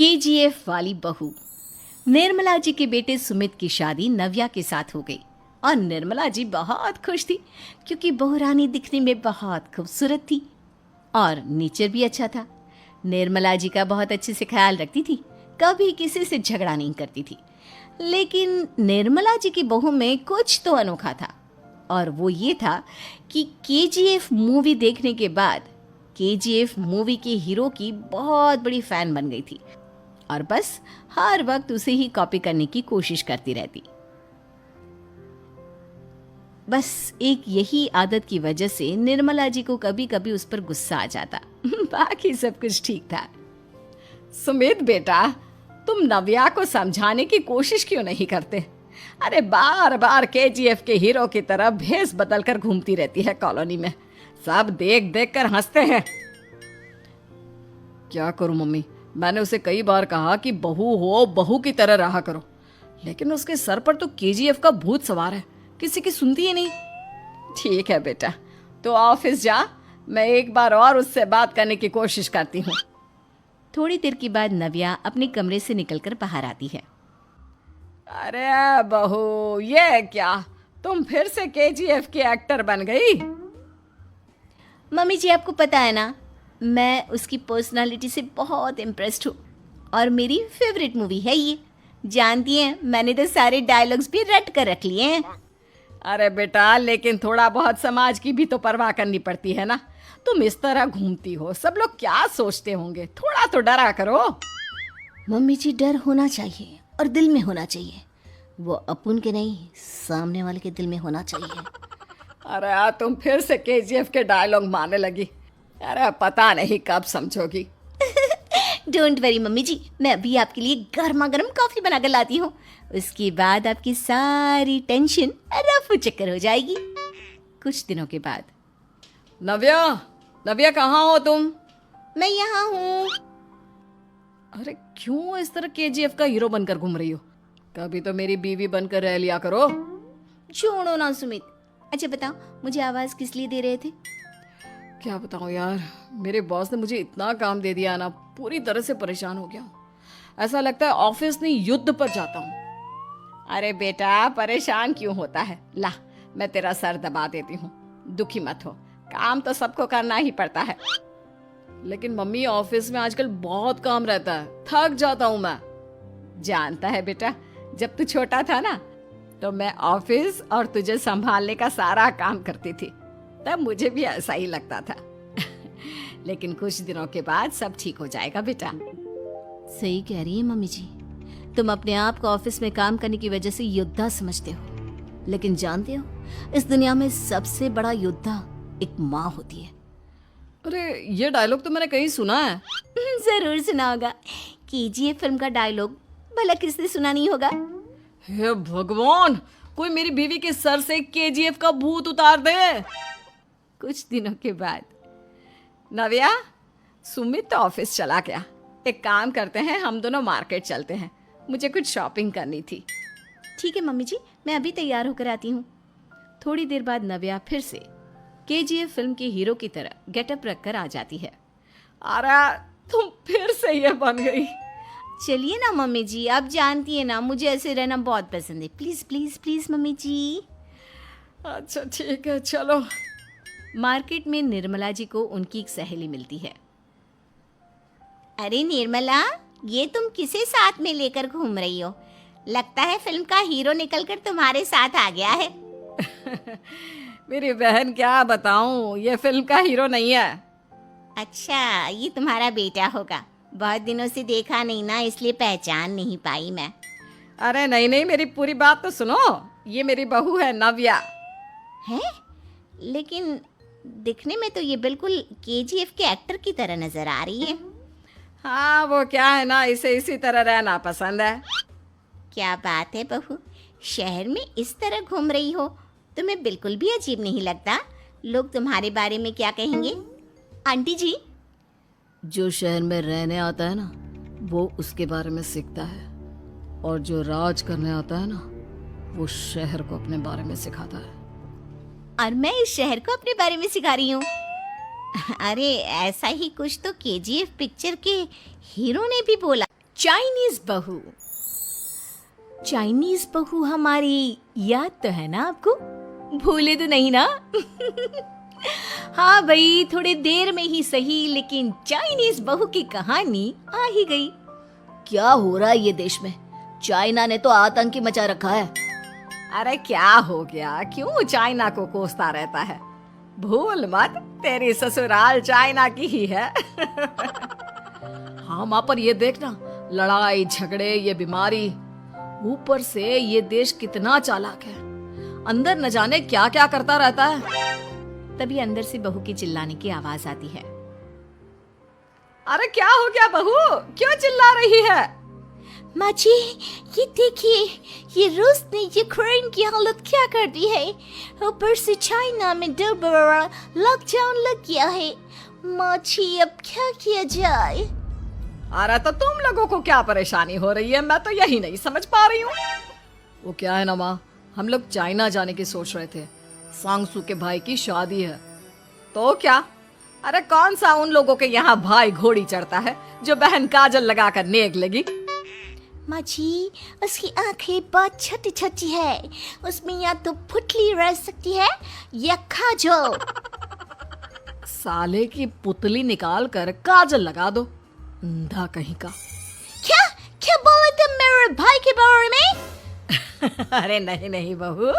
KGF वाली बहू। निर्मला जी के बेटे सुमित की शादी नव्या के साथ हो गई और निर्मला जी बहुत खुश थी क्योंकि बहू रानी दिखने में बहुत खूबसूरत थी और नेचर भी अच्छा था। निर्मला जी का बहुत अच्छे से ख्याल रखती थी, कभी किसी से झगड़ा नहीं करती थी। लेकिन निर्मला जी की बहू में कुछ तो अनोखा था और वो ये था कि केजीएफ मूवी देखने के बाद केजीएफ मूवी के हीरो की बहुत बड़ी फैन बन गई थी और बस हर वक्त उसे ही कॉपी करने की कोशिश करती रहती। बस एक यही आदत की वजह से निर्मला जी को कभी कभी उस पर गुस्सा आ जाता। बाकी सब कुछ ठीक था। सुमित बेटा, तुम नव्या को समझाने की कोशिश क्यों नहीं करते? अरे बार बार केजीएफ के हीरो की तरह भेस बदल कर घूमती रहती है कॉलोनी में। सब देख देख कर हंसते हैं। क्या करूं मम्मी, मैंने उसे कई बार कहा कि बहू हो, बहू की तरह रहा करो, लेकिन उसके सर पर तो केजीएफ का भूत सवार है, किसी की सुनती ही नहीं। ठीक है बेटा, तो ऑफिस जा, मैं एक बार और उससे बात करने की कोशिश करती हूँ। थोड़ी देर के बाद नव्या अपने कमरे से निकलकर बाहर आती है। अरे बहू, ये क्या, तुम फिर से केजीएफ की एक्टर बन गई? मम्मी जी, आपको पता है ना, मैं उसकी पर्सनालिटी से बहुत इम्प्रेस्ड हूँ और मेरी फेवरेट मूवी है ये। जानती हैं, मैंने तो सारे डायलॉग्स भी रट कर रख लिए हैं। अरे बेटा, लेकिन थोड़ा बहुत समाज की भी तो परवाह करनी पड़ती है ना। तुम इस तरह घूमती हो, सब लोग क्या सोचते होंगे, थोड़ा तो डरा करो। मम्मी जी, डर होना चाहिए और दिल में होना चाहिए। वो अपन के नहीं, सामने वाले के दिल में होना चाहिए। अरे तुम फिर से केजीएफ के डायलॉग मारने लगी। अरे पता नहीं कब समझोगी। डोंट वरी मम्मी जी, मैं अभी आपके लिए गर्मा गर्म कॉफी बनाकर लाती हूँ। उसके बाद आपकी सारी टेंशन रफू चक्कर हो जाएगी। कुछ दिनों के बाद। नव्या, नव्या कहाँ हो तुम? मैं यहाँ हूँ। अरे क्यों इस तरह केजीएफ का हीरो बनकर घूम रही हो? कभी तो मेरी बीवी बनकर रह लिया करो। छोड़ो ना सुमित। अच्छा बताओ, मुझे आवाज किस लिए दे रहे थे? क्या बताऊं यार, मेरे बॉस ने मुझे इतना काम दे दिया ना, पूरी तरह से परेशान हो गया हूँ। ऐसा लगता है ऑफिस नहीं, युद्ध पर जाता हूँ। अरे बेटा, परेशान क्यों होता है? ला, मैं तेरा सर दबा देती हूँ, दुखी मत हो। काम तो सबको करना ही पड़ता है। लेकिन मम्मी, ऑफिस में आजकल बहुत काम रहता है, थक जाता हूँ मैं। जानता है बेटा, जब तू छोटा था ना, तो मैं ऑफिस और तुझे संभालने का सारा काम करती थी, तब मुझे भी ऐसा ही लगता था। लेकिन कुछ दिनों के बाद सब ठीक हो जाएगा बेटा। सही कह रही है मम्मी जी, तुम अपने आप को ऑफिस में काम करने की वजह से योद्धा समझते हो, लेकिन जानते हो, इस दुनिया में सबसे बड़ा योद्धा एक माँ होती है। अरे ये डायलॉग तो मैंने कहीं सुना है। जरूर सुना होगा। केजीएफ फिल्म का डायलॉग भला किसने सुना नहीं होगा? हे भगवान, कोई मेरी बीवी के सर से केजीएफ का भूत उतार दे। कुछ दिनों के बाद। नव्या, सुमित तो ऑफिस चला गया। एक काम करते हैं, हम दोनों मार्केट चलते हैं, मुझे कुछ शॉपिंग करनी थी। ठीक है मम्मी जी, मैं अभी तैयार होकर आती हूँ। थोड़ी देर बाद नव्या फिर से केजीएफ फिल्म के हीरो की तरह गेटअप रखकर आ जाती है। अरे तुम फिर से ये बन गई। चलिए ना मम्मी जी, आप जानती है ना, मुझे ऐसे रहना बहुत पसंद है। प्लीज प्लीज प्लीज मम्मी जी। अच्छा ठीक है, चलो। मार्केट में निर्मला जी को उनकी एक सहेली मिलती है। अरे निर्मला, ये तुम किसे साथ में लेकर घूम रही हो? लगता है फिल्म का हीरो निकलकर तुम्हारे साथ आ गया है। मेरी बहन, क्या बताऊं, ये फिल्म का हीरो नहीं है। अच्छा, ये तुम्हारा बेटा होगा। बहुत दिनों से देखा नहीं ना, इसलिए पहचान नहीं पाई मैं। अरे नहीं नहीं, मेरी पूरी बात तो सुनो। ये मेरी बहू है नव्या। है? लेकिन दिखने में तो ये बिल्कुल केजीएफ के एक्टर की तरह नजर आ रही है। हाँ, वो क्या है ना, इसे इसी तरह रहना पसंद है। क्या बात है बहू, शहर में इस तरह घूम रही हो, तुम्हें बिल्कुल भी अजीब नहीं लगता? लोग तुम्हारे बारे में क्या कहेंगे? आंटी जी, जो शहर में रहने आता है ना, वो उसके बारे में सीखता है, और जो राज करने आता है ना, वो शहर को अपने बारे में सिखाता है। और मैं इस शहर को अपने बारे में सिखा रही हूँ। अरे ऐसा ही कुछ तो केजीएफ पिक्चर के हीरो ने भी बोला। चाइनीज बहू। चाइनीज बहू हमारी याद तो है ना आपको? भूले तो नहीं ना? हाँ भाई, थोड़ी देर में ही सही, लेकिन चाइनीज बहू की कहानी आ ही गई। क्या हो रहा है ये देश में? चाइना ने तो आतंक ही मचा रखा है। अरे क्या हो गया, क्यों चाइना को कोसता रहता है? भूल मत, तेरी ससुराल चाइना की ही है। हाँ माँ, पर ये देखना, लड़ाई झगड़े, ये बीमारी, ऊपर से ये देश कितना चालाक है, अंदर न जाने क्या क्या करता रहता है। तभी अंदर से बहू की चिल्लाने की आवाज आती है। अरे क्या हो गया बहू, क्यों चिल्ला रही है? माँ जी, ये देखिए, ये रूस ने यूक्रेन की हालत क्या कर दी है। ऊपर से चाइना में 2 बड़ा लॉकडाउन लग गया है। माँ जी, अब क्या किया जाए? अरे तो तुम लोगों को क्या परेशानी हो रही है, मैं तो यही नहीं समझ पा रही हूँ। वो क्या है ना माँ, हम लोग चाइना जाने की सोच रहे थे, सांगसू के भाई की शादी है। तो क्या? अरे कौन सा उन लोगों के यहाँ भाई घोड़ी चढ़ता है जो बहन काजल लगाकर नेक लगी? माँ जी, उसकी आंखें बहुत छोटी छोटी है, उसमें या तो पुतली रह सकती है या काजल। साले की पुतली निकाल कर काजल लगा दो, अंधा कहीं का। क्या क्या बोले तुम मेरे भाई के बारे में? अरे नहीं नहीं बहू,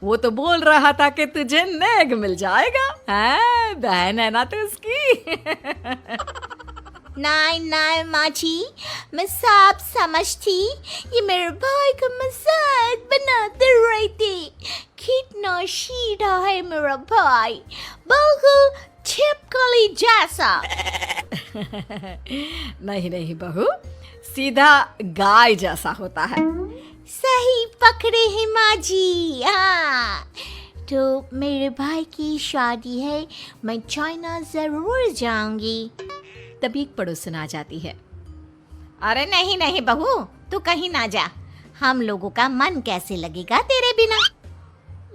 वो तो बोल रहा था कि तुझे नेक मिल जाएगा। हाँ, बहन है ना तो उसकी। नहीं नहीं माँ जी, मैं सब समझती, ये मेरे भाई का मजाक बनाते रहती। कितना सीधा है मेरा भाई, बिल्कुल छिपकली जैसा। नहीं नहीं बहू, सीधा गाय जैसा होता है। सही पकड़े हैं माँ जी। हाँ, तो मेरे भाई की शादी है, मैं चाइना जरूर जाऊंगी। तभी एक पड़ोसन आ जाती है। अरे नहीं नहीं बहू, तू कहीं ना जा, हम लोगों का मन कैसे लगेगा तेरे बिना।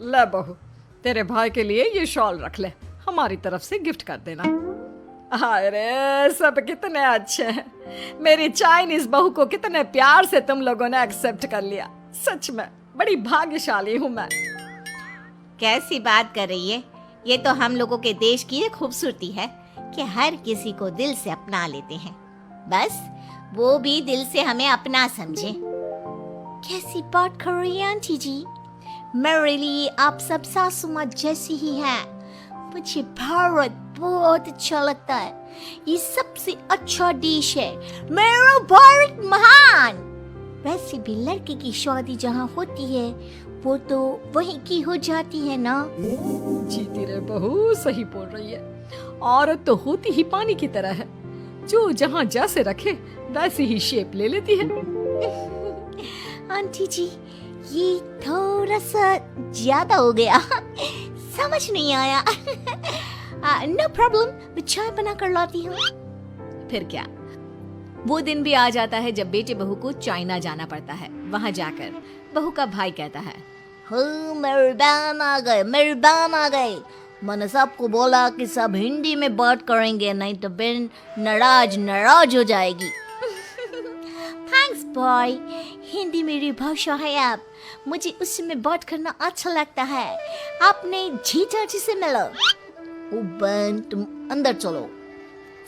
ले बहू, तेरे भाई के लिए ये शॉल रख ले, हमारी तरफ से गिफ्ट कर देना। अरे सब कितने अच्छे हैं, मेरी चाइनीज बहू को कितने प्यार से तुम लोगों ने एक्सेप्ट कर लिया। सच में बड़ी भाग्यशाली हूँ मैं। कैसी बात कर रही है? ये तो हम लोगों के देश की एक खूबसूरती है कि हर किसी को दिल से अपना लेते हैं, बस वो भी दिल से हमें अपना समझे। कैसी बात कर रही है आंटी जी? मेरे लिए आप सब सासू माँ जैसी ही हैं। मुझे भारत बहुत अच्छा लगता है, ये सबसे अच्छा देश है, मेरा भारत महान। वैसे भी लड़के की शादी जहाँ होती है वो तो वहीं की हो जाती है ना। जीती रे बहू, सही बोल रही है। औरत तो होती ही पानी की तरह है, जो जहाँ जैसे रखे वैसे ही शेप ले लेती है। आंटी जी, ये थोड़ा सा ज्यादा हो गया, समझ नहीं आया। नो प्रॉब्लम, मैं चाय बना कर लाती हूँ। फिर क्या, वो दिन भी आ जाता है जब बेटे बहू को चाइना जाना पड़ता है। वहाँ जाकर बहू का भाई कहता है, मेरे बहन आ गए, मेरी बहन आ गए। मैंने सबको बोला कि सब हिंदी में बात करेंगे, नहीं तो बहन नाराज हो जाएगी। थैंक्स बॉय, हिंदी मेरी भाषा है। आप मुझे उसी में बात करना अच्छा लगता है। आपने जीजा जी से मिलो। ओ बहन, तुम अंदर चलो।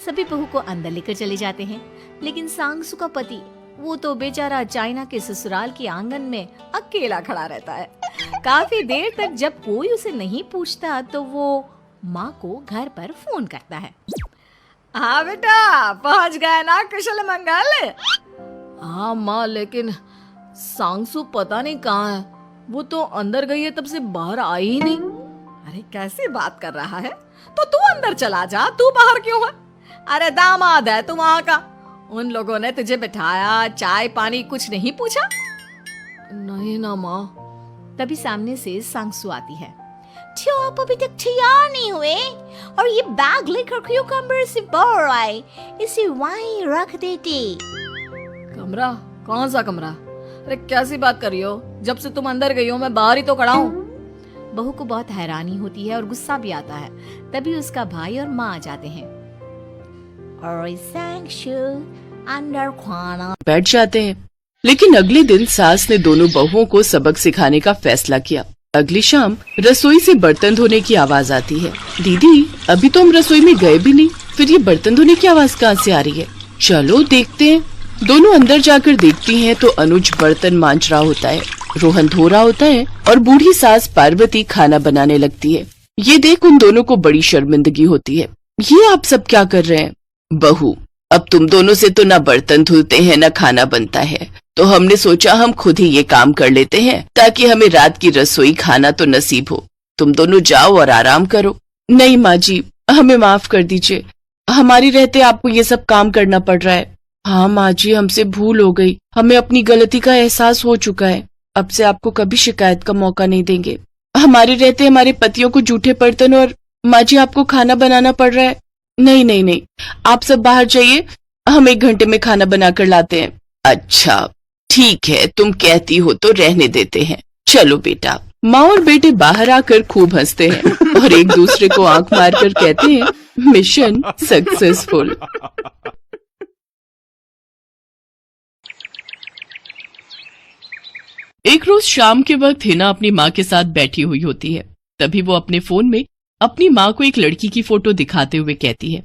सभी बहू को अंदर लेकर चले जाते हैं, लेकिन सांगसू का पति, वो तो बेचारा चाइना के ससुराल के आंगन में अकेला खड़ा रहता है। काफी देर तक जब कोई उसे नहीं पूछता तो वो माँ को घर पर फोन करता है। हाँ बेटा, पहुँच गए ना कुशल मंगल? हाँ माँ, लेकिन सांगसू पता नहीं कहाँ है, वो तो अंदर गई है तब से बाहर आई ही नहीं। अरे कैसी बात कर रहा है, तो तू अंदर चला जा, तू बाहर क्यों है? अरे दामाद है तू वहाँ का, उन लोगों ने तुझे बिठाया, चाय पानी कुछ नहीं पूछा? नहीं ना माँ। तभी सामने से सांगसू आती है। क्यों आप अभी तक तैयार नहीं हुए? और ये बैग लेकर क्यों कमरे से बाहर आए? इसे वहीं रख देते। कमरा? कौन सा कमरा? अरे कैसी बात कर रही हो, जब से तुम अंदर गई हो मैं बाहर ही तो खड़ा हूँ। बहू को बहुत हैरानी होती है और गुस्सा भी आता है। तभी उसका भाई और माँ आ जाते हैं। और सांगसू, अंदर खाना। बैठ जाते हैं। लेकिन अगले दिन सास ने दोनों बहुओं को सबक सिखाने का फैसला किया। अगली शाम रसोई से बर्तन धोने की आवाज आती है। दीदी, अभी तो हम रसोई में गए भी नहीं, फिर ये बर्तन धोने की आवाज कहाँ से आ रही है? चलो देखते हैं। दोनों अंदर जाकर देखती हैं तो अनुज बर्तन मांज रहा होता है, रोहन धो रहा होता है और बूढ़ी सास पार्वती खाना बनाने लगती है। ये देख उन दोनों को बड़ी शर्मिंदगी होती है। ये आप सब क्या कर रहे हैं? बहू, अब तुम दोनों से तो ना बर्तन धुलते हैं ना खाना बनता है, तो हमने सोचा हम खुद ही ये काम कर लेते हैं ताकि हमें रात की रसोई खाना तो नसीब हो। तुम दोनों जाओ और आराम करो। नहीं माँ जी, हमें माफ कर दीजिए, हमारी रहते आपको ये सब काम करना पड़ रहा है। हाँ माँ जी, हमसे भूल हो गई, हमें अपनी गलती का एहसास हो चुका है। अब से आपको कभी शिकायत का मौका नहीं देंगे। हमारे रहते हमारे पतियों को जूठे बर्तन और माँ जी आपको खाना बनाना पड़ रहा है। नहीं नहीं नहीं, आप सब बाहर जाइए, हम 1 घंटे में खाना बनाकर लाते हैं। अच्छा ठीक है, तुम कहती हो तो रहने देते हैं। चलो बेटा। माँ और बेटे बाहर आकर खूब हंसते हैं और एक दूसरे को आंख मारकर कहते हैं मिशन सक्सेसफुल। एक रोज शाम के वक्त हिना अपनी माँ के साथ बैठी हुई होती है। तभी वो अपने फोन में अपनी माँ को एक लड़की की फोटो दिखाते हुए कहती है,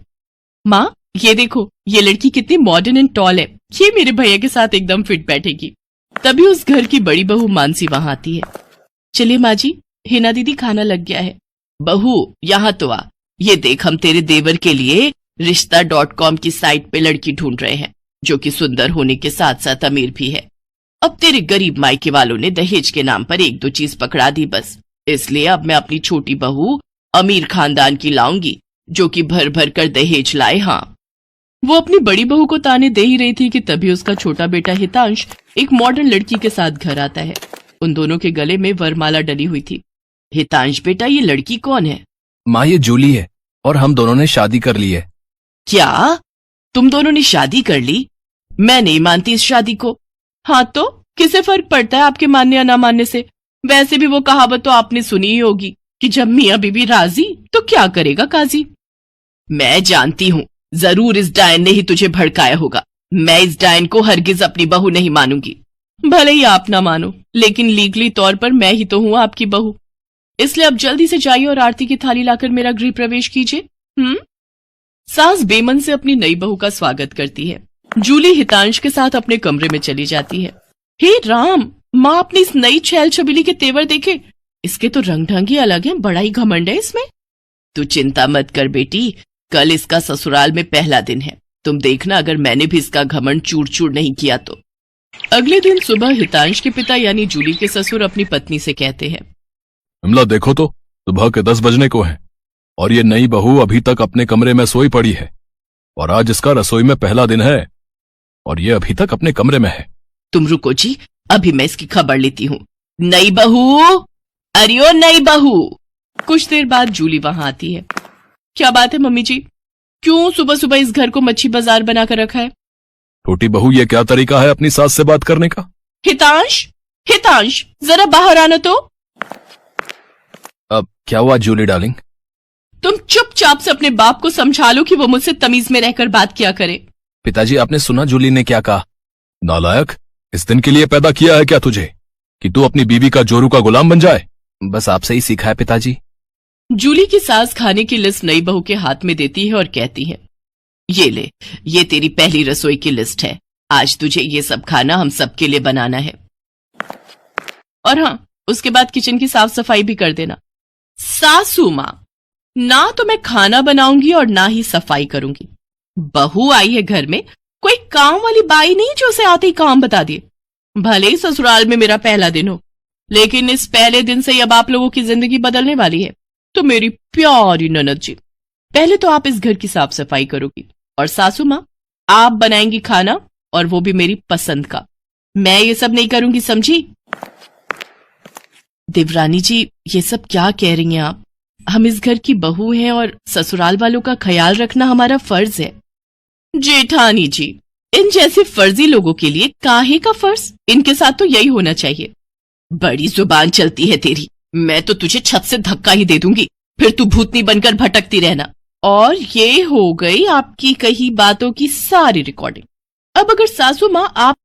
माँ ये देखो, ये लड़की कितनी मॉडर्न एंड टॉल है, ये मेरे भैया के साथ एकदम फिट बैठेगी। तभी उस घर की बड़ी बहू मानसी वहां आती है। चलिए माँ जी, हिना दीदी खाना लग गया है। बहू यहाँ तो आ, ये देख हम तेरे देवर के लिए रिश्ता.com की साइट पे लड़की ढूंढ रहे हैं जो कि सुंदर होने के साथ साथ अमीर भी है। अब तेरे गरीब मायके वालों ने दहेज के नाम पर 1-2 चीज पकड़ा दी बस, इसलिए अब मैं अपनी छोटी बहू अमीर खानदान की लाऊंगी जो कि भर भर कर दहेज लाए। हाँ, वो अपनी बड़ी बहू को ताने दे ही रही थी कि तभी उसका छोटा बेटा हितांश एक मॉडर्न लड़की के साथ घर आता है। उन दोनों के गले में वरमाला डली हुई थी। हितांश बेटा, ये लड़की कौन है? माँ ये जूली है और हम दोनों ने शादी कर ली है। क्या तुम दोनों ने शादी कर ली? मैं नहीं मानती इस शादी को। हाँ तो किसे फर्क पड़ता है आपके मानने या ना मानने से? वैसे भी वो कहावत तो आपने सुनी ही होगी कि जब मियाँ बीबी राजी तो क्या करेगा काजी। मैं जानती हूँ, जरूर इस डायन ने ही तुझे भड़काया होगा। मैं इस डायन को हरगिज अपनी बहू नहीं मानूंगी। भले ही आप ना मानो, लेकिन लीगली तौर पर मैं ही तो हूँ आपकी बहू। इसलिए अब जल्दी से जाइए और आरती की थाली लाकर मेरा गृह प्रवेश कीजिए। सास बेमन से अपनी नई बहू का स्वागत करती है। जूली हितांश के साथ अपने कमरे में चली जाती है। हे राम, माँ अपनी इस नई छैल छबीली के तेवर देखे, इसके तो रंग ढंग ही अलग है, बड़ा ही घमंड है इसमें। तू चिंता मत कर बेटी, कल इसका ससुराल में पहला दिन है, तुम देखना अगर मैंने भी इसका घमंड चूर चूर नहीं किया तो। अगले दिन सुबह हितांश के पिता यानी जूली के ससुर अपनी पत्नी से कहते हैं, विमला देखो तो, सुबह के 10 बजने को हैं और ये नई बहू अभी तक अपने कमरे में सोई पड़ी है और आज इसका रसोई में पहला दिन है और ये अभी तक अपने कमरे में है। तुम रुको जी, अभी मैं इसकी खबर लेती हूँ। नई बहू, अरे ओ नई बहू। कुछ देर बाद जूली वहां आती है। क्या बात है मम्मी जी, क्यों सुबह सुबह इस घर को मच्छी बाजार बनाकर रखा है? छोटी बहू, ये क्या तरीका है अपनी सास से बात करने का? हितांश, हितांश जरा बाहर आना तो। अब क्या हुआ जूली डार्लिंग? तुम चुपचाप से अपने बाप को समझा लो कि वो मुझसे तमीज में रहकर बात किया करे। पिताजी, आपने सुना जूली ने क्या कहा? नालायक, इस दिन के लिए पैदा किया है क्या तुझे कि तू अपनी बीवी का जोरू का गुलाम बन जाए? बस आपसे ही सीखा है पिताजी। जूली की सास खाने की लिस्ट नई बहू के हाथ में देती है और कहती है, ये ले, ये तेरी पहली रसोई की लिस्ट है। आज तुझे ये सब खाना हम सबके लिए बनाना है। और हाँ, उसके बाद किचन की साफ सफाई भी कर देना। सासू माँ, ना तो मैं खाना बनाऊंगी और ना ही सफाई करूंगी। बहू आई है घर में, कोई काम वाली बाई नहीं जो उसे आते ही काम बता दिए। भले ही ससुराल में मेरा पहला दिन हो, लेकिन इस पहले दिन से अब आप लोगों की जिंदगी बदलने वाली है। तो मेरी प्यारी ननद जी, पहले तो आप इस घर की साफ सफाई करोगी और सासू माँ आप बनाएंगी खाना, और वो भी मेरी पसंद का। मैं ये सब नहीं करूंगी, समझी? देवरानी जी, ये सब क्या कह रही हैं आप? हम इस घर की बहू हैं और ससुराल वालों का ख्याल रखना हमारा फर्ज है। जेठानी जी, इन जैसे फर्जी लोगों के लिए काहे का फर्ज? इनके साथ तो यही होना चाहिए। बड़ी जुबान चलती है तेरी, मैं तो तुझे छत से धक्का ही दे दूंगी, फिर तू भूतनी बनकर भटकती रहना। और ये हो गई आपकी कही बातों की सारी रिकॉर्डिंग। अब अगर सासू माँ आप